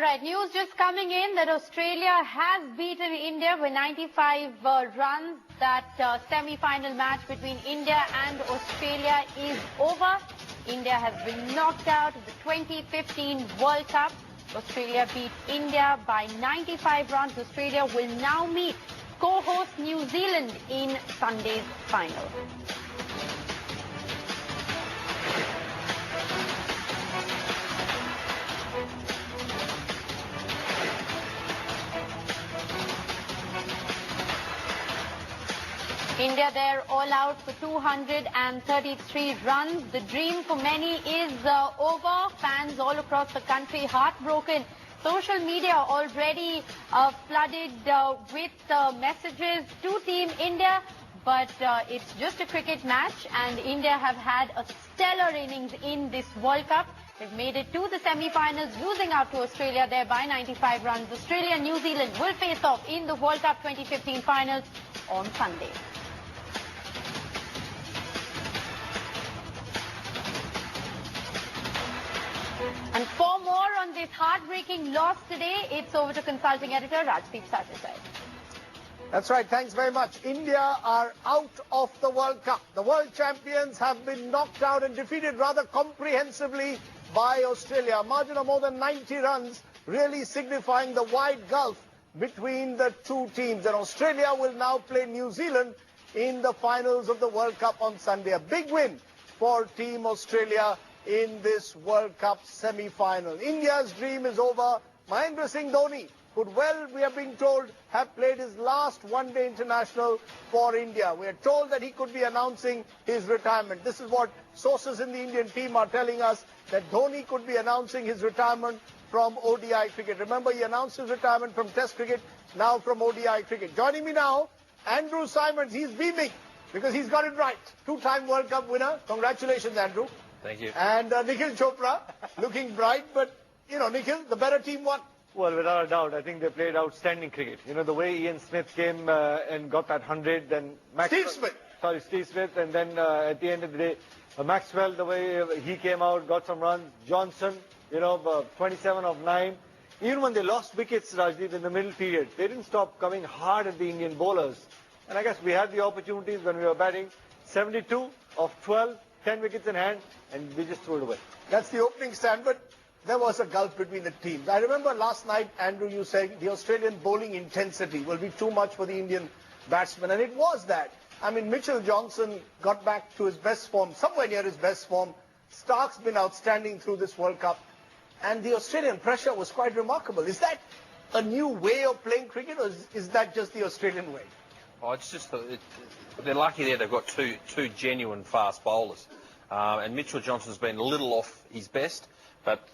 All right, news just coming in that Australia has beaten India with 95 runs. That semi-final match between India and Australia is over. India has been knocked out of the 2015 World Cup. Australia beat India by 95 runs. Australia will now meet co-host New Zealand in Sunday's final. India there all out for 233 runs. The dream for many is over. Fans all across the country heartbroken. Social media already flooded with messages to Team India. But it's just a cricket match and India have had a stellar innings in this World Cup. They've made it to the semi-finals, losing out to Australia there by 95 runs. Australia and New Zealand will face off in the World Cup 2015 finals on Sunday. And for more on this heartbreaking loss today, it's over to consulting editor Rajdeep Sartesai. That's right. Thanks very much. India are out of the World Cup. The world champions have been knocked out and defeated rather comprehensively by Australia. A margin of more than 90 runs, really signifying the wide gulf between the two teams. And Australia will now play New Zealand in the finals of the World Cup on Sunday. A big win for Team Australia in this World Cup semi-final. India's dream is over. Mahendra Singh Dhoni could well, we are being told, have played his last one-day international for India. We are told that he could be announcing his retirement. This is what sources in the Indian team are telling us, that Dhoni could be announcing his retirement from ODI cricket. Remember, he announced his retirement from Test cricket, now from ODI cricket. Joining me now, Andrew Simons. He's beaming because he's got it right. Two-time World Cup winner. Congratulations, Andrew. Thank you. And Nikhil Chopra, looking bright, but, you know, Nikhil, the better team won. Well, without a doubt, I think they played outstanding cricket. You know, the way Ian Smith came and got that 100, then Steve Smith, and then at the end of the day, Maxwell, the way he came out, got some runs. Johnson, you know, 27 of 9. Even when they lost wickets, Rajdeep, in the middle period, they didn't stop coming hard at the Indian bowlers. And I guess we had the opportunities when we were batting. 72 of 12. 10 wickets in hand, and we just threw it away. That's the opening stand, but there was a gulf between the teams. I remember last night, Andrew, you saying the Australian bowling intensity will be too much for the Indian batsmen, and it was that. I mean, Mitchell Johnson got back to his best form, somewhere near his best form. Stark's been outstanding through this World Cup, and the Australian pressure was quite remarkable. Is that a new way of playing cricket, or is that just the Australian way? Oh, it's just they're lucky there. They've got two genuine fast bowlers, and Mitchell Johnson's been a little off his best, but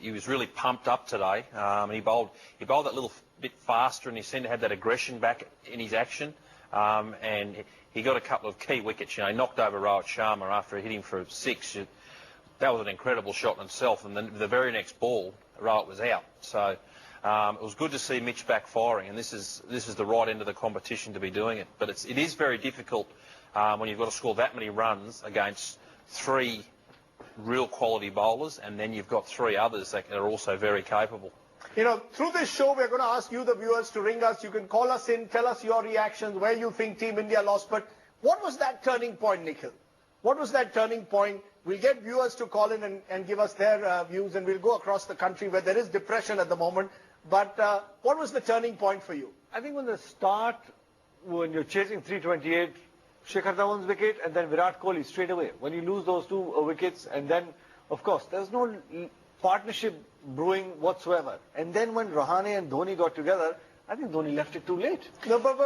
he was really pumped up today. And he bowled that little bit faster, and he seemed to have that aggression back in his action. And he got a couple of key wickets. You know, he knocked over Rohit Sharma after hitting for 6. That was an incredible shot in itself. And then the very next ball, Rohit was out. So. It was good to see Mitch back firing, and this is the right end of the competition to be doing it. But it is very difficult when you've got to score that many runs against 3 real quality bowlers, and then you've got 3 others that are also very capable. You know, through this show, we're going to ask you, the viewers, to ring us. You can call us in, tell us your reactions, where you think Team India lost. But what was that turning point, Nikhil? What was that turning point? We'll get viewers to call in and give us their views, and we'll go across the country where there is depression at the moment. But what was the turning point for you? I think when the start, when you're chasing 328, Shikhar Dhawan's wicket, and then Virat Kohli straight away. When you lose those 2 wickets, and then, of course, there's no partnership brewing whatsoever. And then when Rahane and Dhoni got together, I think Dhoni left it too late. No, but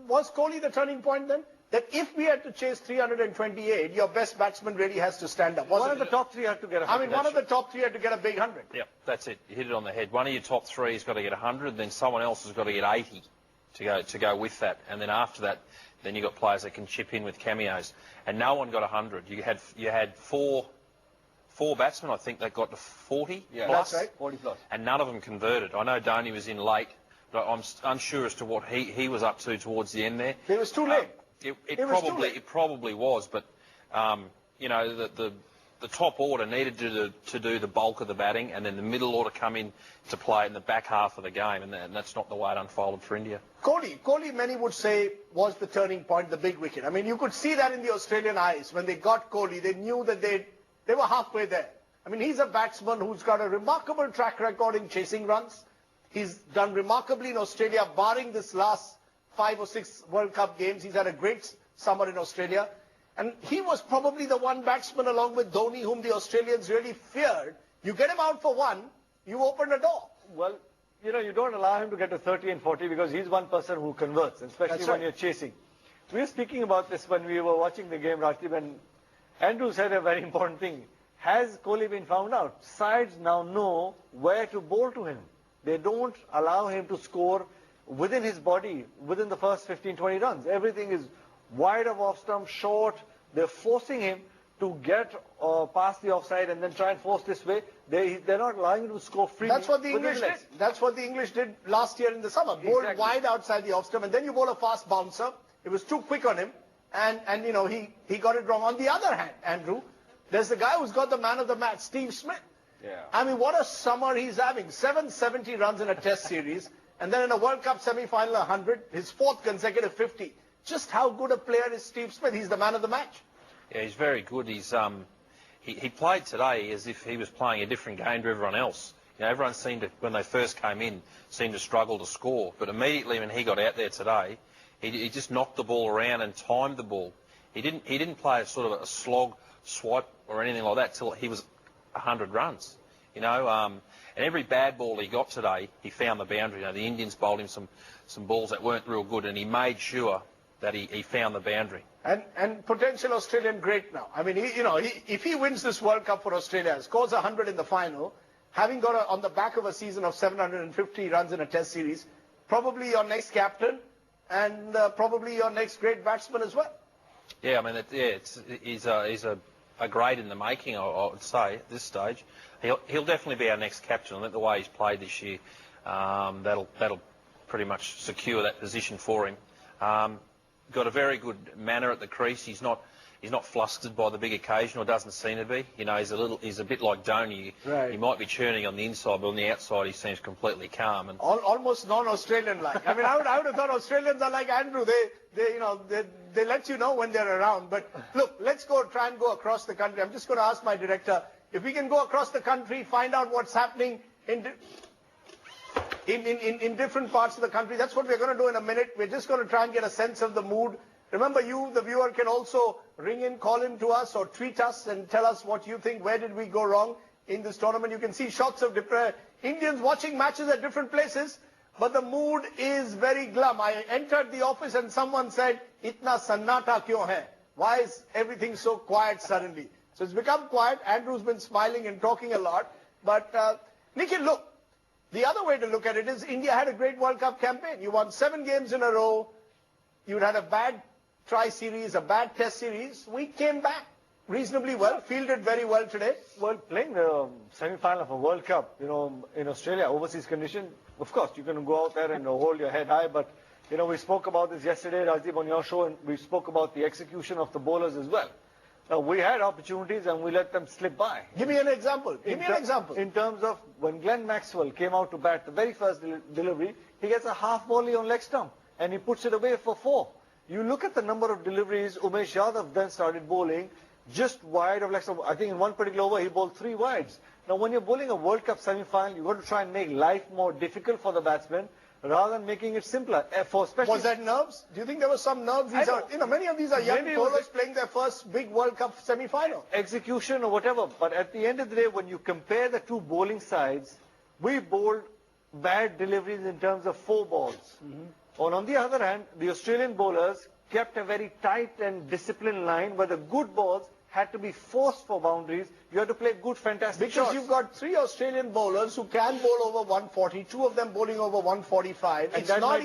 was Kohli the turning point then? That if we had to chase 328, your best batsman really has to stand up. One of the top 3 had to get a 100. I mean, one of the top 3 had to get a big 100. Yeah, that's it. You hit it on the head. One of your top 3 has got to get 100, then someone else has got to get 80 to go with that. And then after that, then you've got players that can chip in with cameos. And no one got 100. You had four batsmen, I think, that got to 40 yeah, plus. That's right, 40 plus. And none of them converted. I know Dhoni was in late, but I'm unsure as to what he was up to towards the end there. It was too late. It probably was, but you know, the the top order needed to do the bulk of the batting, and then the middle order come in to play in the back half of the game, and that's not the way it unfolded for India. Kohli, many would say, was the turning point, the big wicket. I mean, you could see that in the Australian eyes. When they got Kohli, they knew that they were halfway there. I mean, he's a batsman who's got a remarkable track record in chasing runs. He's done remarkably in Australia, barring this last 5 or 6 World Cup games. He's had a great summer in Australia. And he was probably the one batsman along with Dhoni whom the Australians really feared. You get him out for one, you open a door. Well, you don't allow him to get to 30 and 40 because he's one person who converts, especially when you're chasing. We were speaking about this when we were watching the game, Rajdeep, and Andrew said a very important thing. Has Kohli been found out? Sides now know where to bowl to him. They don't allow him to score within his body, within the first 15, 20 runs. Everything is wide of off stump, short. They're forcing him to get past the offside and then try and force this way. They're not allowing him to score freely. That's what the English did. That's what the English did last year in the summer. Bowled wide outside the off stump, and then you bowl a fast bouncer. It was too quick on him, and he got it wrong. On the other hand, Andrew, there's the guy who's got the man of the match, Steve Smith. Yeah. I mean, what a summer he's having. 770 runs in a test series, and then in a World Cup semi-final, 100, his 4th consecutive 50. Just how good a player is Steve Smith? He's the man of the match. Yeah, he's very good. He played today as if he was playing a different game to everyone else. Everyone seemed to, when they first came in, seemed to struggle to score. But immediately when he got out there today, he just knocked the ball around and timed the ball. He didn't play a sort of a slog, swipe or anything like that till he was 100 runs. And every bad ball he got today, he found the boundary. The Indians bowled him some balls that weren't real good, and he made sure that he found the boundary. And potential Australian great now. I mean, if he wins this World Cup for Australia, scores 100 in the final, having got on the back of a season of 750 runs in a test series, probably your next captain and probably your next great batsman as well. Yeah, I mean, he's a great in the making, I would say, at this stage. He'll definitely be our next captain. I think the way he's played this year, that'll pretty much secure that position for him. Got a very good manner at the crease. He's not flustered by the big occasion, or doesn't seem to be. He's a bit like Dhoni. Right. He might be churning on the inside, but on the outside he seems completely calm. And almost non-Australian like. I mean, I would have thought Australians are like Andrew. They let you know when they're around. But look, let's try and go across the country. I'm just going to ask my director if we can go across the country, find out what's happening in different parts of the country. That's what we're going to do in a minute. We're just going to try and get a sense of the mood. Remember, you, the viewer, can also ring in, call in to us or tweet us and tell us what you think. Where did we go wrong in this tournament? You can see shots of Indians watching matches at different places, but the mood is very glum. I entered the office and someone said, "Itna sannata kyon hai?" Why is everything so quiet suddenly? So it's become quiet. Andrew's been smiling and talking a lot. But, Nikhil, look, the other way to look at it is India had a great World Cup campaign. You won 7 games in a row. You had a bad tri-series, a bad test series. We came back reasonably well, fielded very well today. Well, playing the semi-final of a World Cup, in Australia, overseas condition, of course, you can go out there and hold your head high, but, we spoke about this yesterday, Rajdeep, on your show, and we spoke about the execution of the bowlers as well. Now, we had opportunities and we let them slip by. Give me an example. In terms of when Glenn Maxwell came out to bat, the very first delivery, he gets a half volley on leg stump and he puts it away for 4. You look at the number of deliveries Umesh Yadav then started bowling just wide of leg stump. I think in one particular over he bowled 3 wides. Now, when you're bowling a World Cup semi-final, you've got to try and make life more difficult for the batsman rather than making it simpler. Was that nerves? Do you think there was some nerves? Many of these are young bowlers playing their first big World Cup semi-final. Execution or whatever. But at the end of the day, when you compare the two bowling sides, we bowled bad deliveries in terms of 4 balls. And on the other hand, the Australian bowlers kept a very tight and disciplined line where the good balls had to be forced for boundaries. You had to play good, fantastic shots. Because you've got 3 Australian bowlers who can bowl over 140, 2 of them bowling over 145. It's not easy.